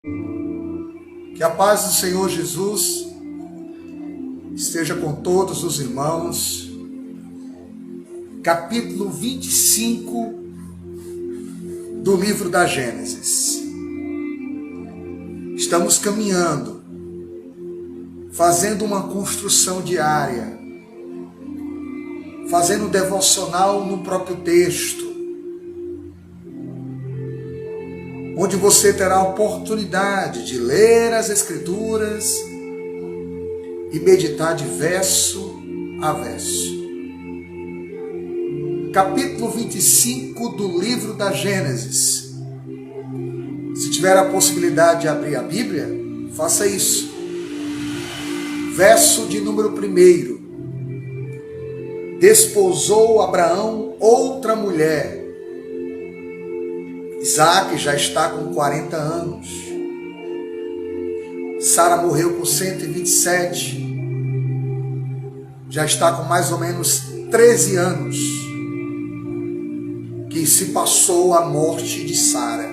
Que a paz do Senhor Jesus esteja com todos os irmãos. Capítulo 25 do livro da Gênesis. Estamos caminhando, fazendo uma construção diária, fazendo devocional no próprio texto, onde você terá a oportunidade de ler as Escrituras e meditar de verso a verso. Capítulo 25 do livro da Gênesis. Se tiver a possibilidade de abrir a Bíblia, faça isso. Verso de número 1. Desposou Abraão outra mulher. Isaac já está com 40 anos. Sara morreu com 127. Já está com mais ou menos 13 anos que se passou a morte de Sara.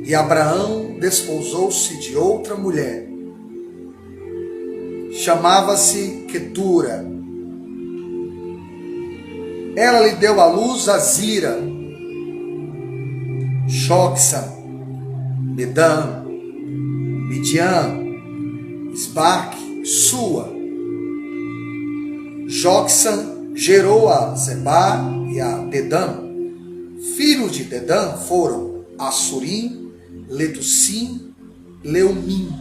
E Abraão desposou-se de outra mulher. Chamava-se Quetura. Ela lhe deu à luz a Zira, Joxã, Medã, Midian, Isbaque, Sua. Joxã gerou a Zebá e a Dedã. Filhos de Dedã foram Assurim, Letusim, Leumim.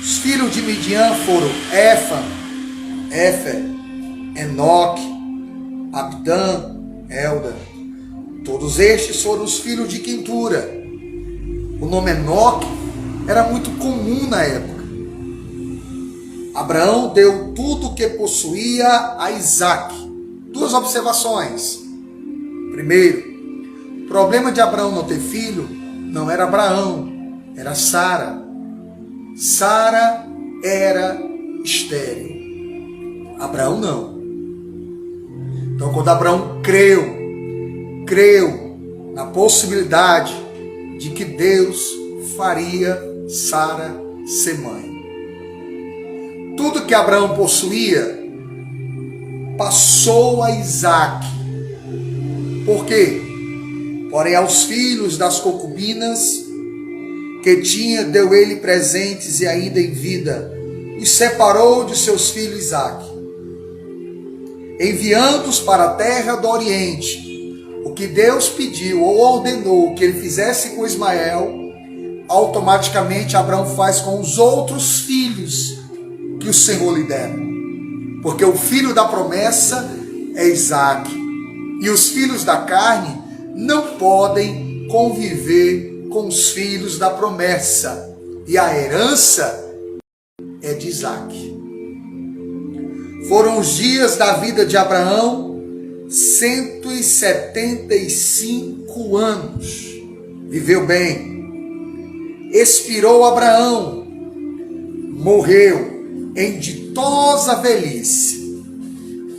Os filhos de Midian foram Éfer, Enoque, Abdã, Elda. Todos estes foram os filhos de Quentura. O nome Enoque era muito comum na época. Abraão deu tudo o que possuía a Isaac. Duas observações. Primeiro, o problema de Abraão não ter filho não era Abraão, era Sara. Sara era estéril. Abraão não. Então, quando Abraão creu na possibilidade de que Deus faria Sara ser mãe. Tudo que Abraão possuía passou a Isaac. Por quê? Porém, aos filhos das concubinas que tinha, deu ele presentes e ainda em vida, e separou de seus filhos Isaac, enviando-os para a terra do Oriente. O que Deus pediu ou ordenou que ele fizesse com Ismael, automaticamente Abraão faz com os outros filhos que o Senhor lhe dera. Porque o filho da promessa é Isaac. E os filhos da carne não podem conviver com os filhos da promessa. E a herança é de Isaac. Foram os dias da vida de Abraão 175 anos. Viveu bem. Expirou Abraão. Morreu em ditosa velhice,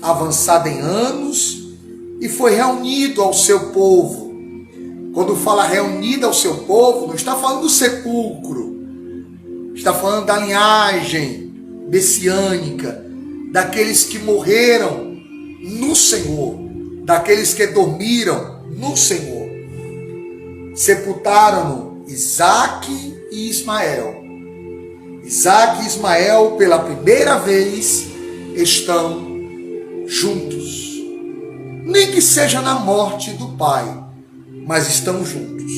avançado em anos, e foi reunido ao seu povo. Quando fala reunido ao seu povo, não está falando do sepulcro, está falando da linhagem messiânica, daqueles que morreram no Senhor, daqueles que dormiram no Senhor. Sepultaram-no Isaac e Ismael. Isaac e Ismael, pela primeira vez, estão juntos. Nem que seja na morte do pai, mas estão juntos.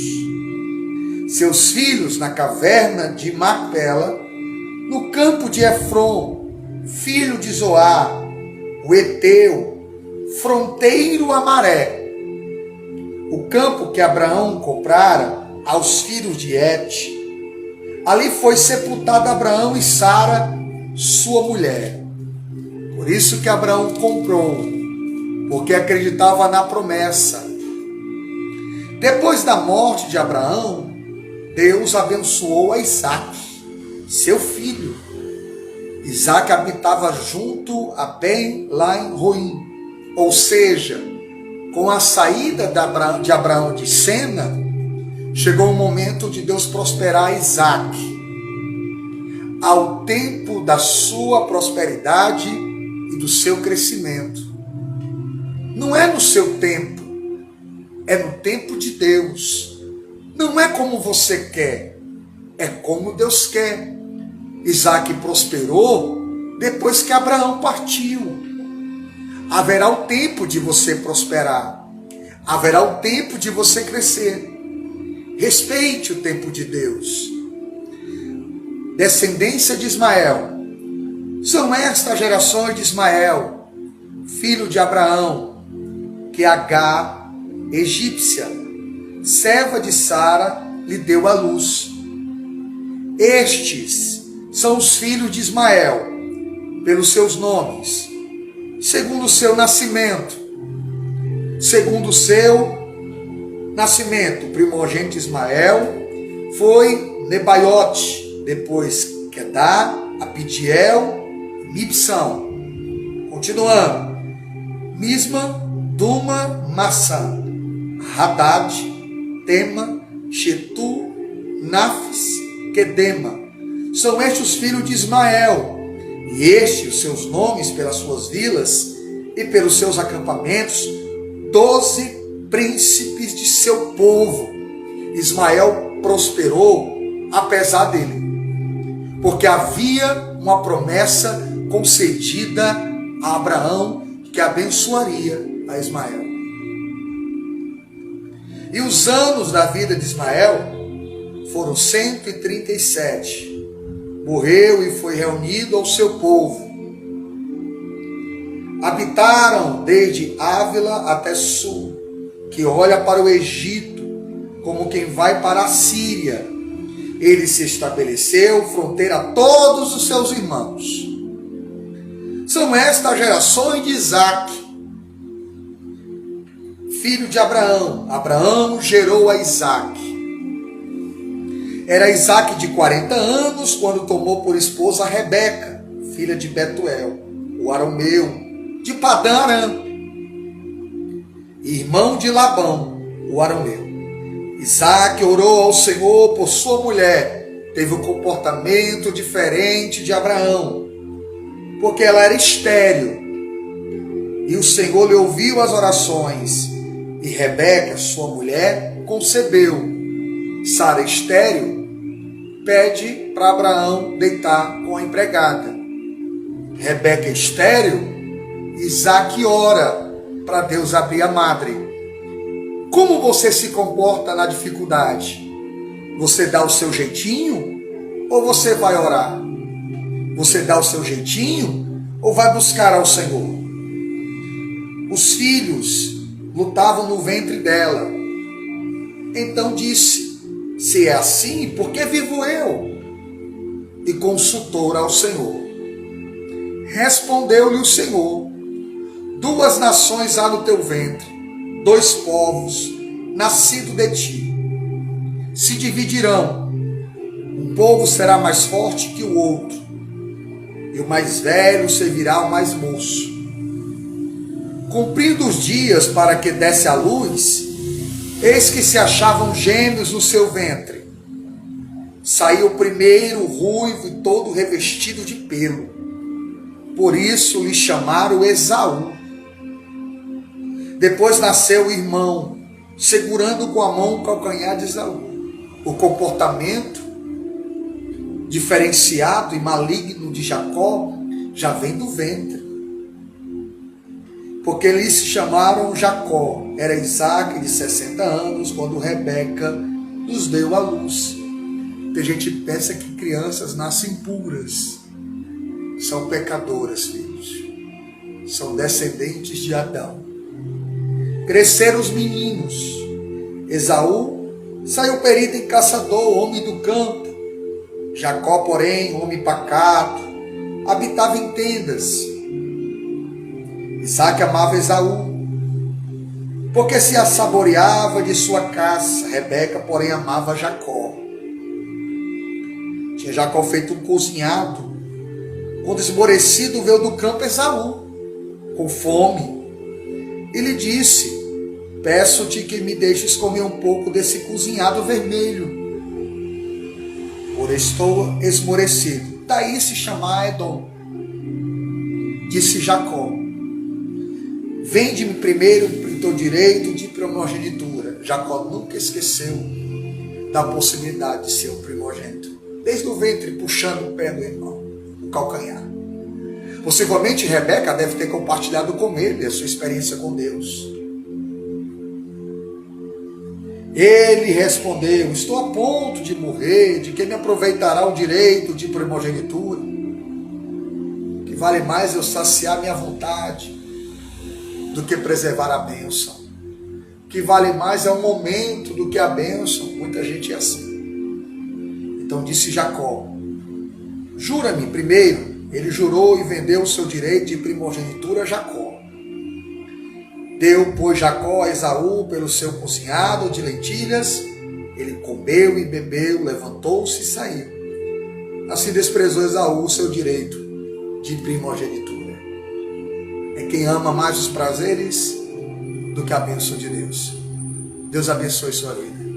Seus filhos na caverna de Macpela, no campo de Efron, filho de Zoar, o Eteu, fronteiro a Maré. O campo que Abraão comprara aos filhos de Et. Ali foi sepultado Abraão e Sara, sua mulher. Por isso que Abraão comprou, porque acreditava na promessa. Depois da morte de Abraão, Deus abençoou a Isaac, seu filho. Isaac habitava junto a Ben-Lai-Roim, ou seja, com a saída de Abraão de cena, chegou o momento de Deus prosperar Isaac. Ao tempo da sua prosperidade e do seu crescimento. Não é no seu tempo, é no tempo de Deus. Não é como você quer, é como Deus quer. Isaac prosperou depois que Abraão partiu. Haverá o tempo de você prosperar. Haverá o tempo de você crescer. Respeite o tempo de Deus. Descendência de Ismael. São estas gerações de Ismael, filho de Abraão, que Agar, egípcia, serva de Sara, lhe deu à luz. Estes são os filhos de Ismael, pelos seus nomes, segundo o seu nascimento. Segundo o seu nascimento, o primogênito Ismael foi Nebaiote, depois Quedar, Abidiel, Mibsão. Continuando. Misma, Duma, Massã, Hadad, Tema, Shetu, Nafis, Quedema. São estes os filhos de Ismael, e estes os seus nomes pelas suas vilas e pelos seus acampamentos, 12 príncipes de seu povo. Ismael prosperou apesar dele, porque havia uma promessa concedida a Abraão que abençoaria a Ismael. E os anos da vida de Ismael foram 137. Morreu e foi reunido ao seu povo. Habitaram desde Ávila até Sul, que olha para o Egito, como quem vai para a Síria. Ele se estabeleceu fronteira a todos os seus irmãos. São estas gerações de Isaac, filho de Abraão. Abraão gerou a Isaac. Era Isaac de 40 anos quando tomou por esposa a Rebeca, filha de Betuel, o arameu, de Padã Arã, irmão de Labão, o arameu. Isaac orou ao Senhor por sua mulher. Teve um comportamento diferente de Abraão, porque ela era estéril. E o Senhor lhe ouviu as orações. E Rebeca, sua mulher, concebeu. Sara, estéril, pede para Abraão deitar com a empregada. Rebeca, estéril, Isaac ora para Deus abrir a madre. Como você se comporta na dificuldade? Você dá o seu jeitinho ou você vai orar? Você dá o seu jeitinho ou vai buscar ao Senhor? Os filhos lutavam no ventre dela. Então disse: se é assim, por que vivo eu? E consultou ao Senhor. Respondeu-lhe o Senhor: 2 nações há no teu ventre, 2 povos nascidos de ti. Se dividirão. Um povo será mais forte que o outro, e o mais velho servirá ao mais moço. Cumpridos os dias para que desse à luz, eis que se achavam gêmeos no seu ventre. Saiu o primeiro ruivo e todo revestido de pelo. Por isso lhe chamaram Esaú. Depois nasceu o irmão, segurando com a mão o calcanhar de Esaú. O comportamento diferenciado e maligno de Jacó já vem do ventre. Porque eles se chamaram Jacó. Era Isaac de 60 anos quando Rebeca nos deu à luz. Tem gente que pensa que crianças nascem puras. São pecadoras, filhos. São descendentes de Adão. Cresceram os meninos. Esaú saiu perito em caçador, homem do campo. Jacó, porém, homem pacato, habitava em tendas. Isaac amava Esaú, porque se assaboreava de sua caça. Rebeca, porém, amava Jacó. Tinha Jacó feito um cozinhado. Quando esmorecido, veio do campo Esaú, com fome. E lhe disse: peço-te que me deixes comer um pouco desse cozinhado vermelho, por estou esmorecido. Daí se chama Edom. Disse Jacó: vende-me primeiro o teu direito de primogenitura. Jacó nunca esqueceu da possibilidade de ser o primogênito, desde o ventre, puxando o pé do irmão, o calcanhar. Possivelmente Rebeca deve ter compartilhado com ele a sua experiência com Deus. Ele respondeu: estou a ponto de morrer, de quem me aproveitará o direito de primogenitura? Que vale mais eu saciar minha vontade do que preservar a bênção. Que vale mais é o momento do que a bênção. Muita gente é assim. Então disse Jacó: jura-me primeiro. Ele jurou e vendeu o seu direito de primogenitura a Jacó. Deu, pois, Jacó a Esaú pelo seu cozinhado de lentilhas. Ele comeu e bebeu, levantou-se e saiu. Assim desprezou Esaú o seu direito de primogenitura. É quem ama mais os prazeres do que a bênção de Deus. Deus abençoe sua vida.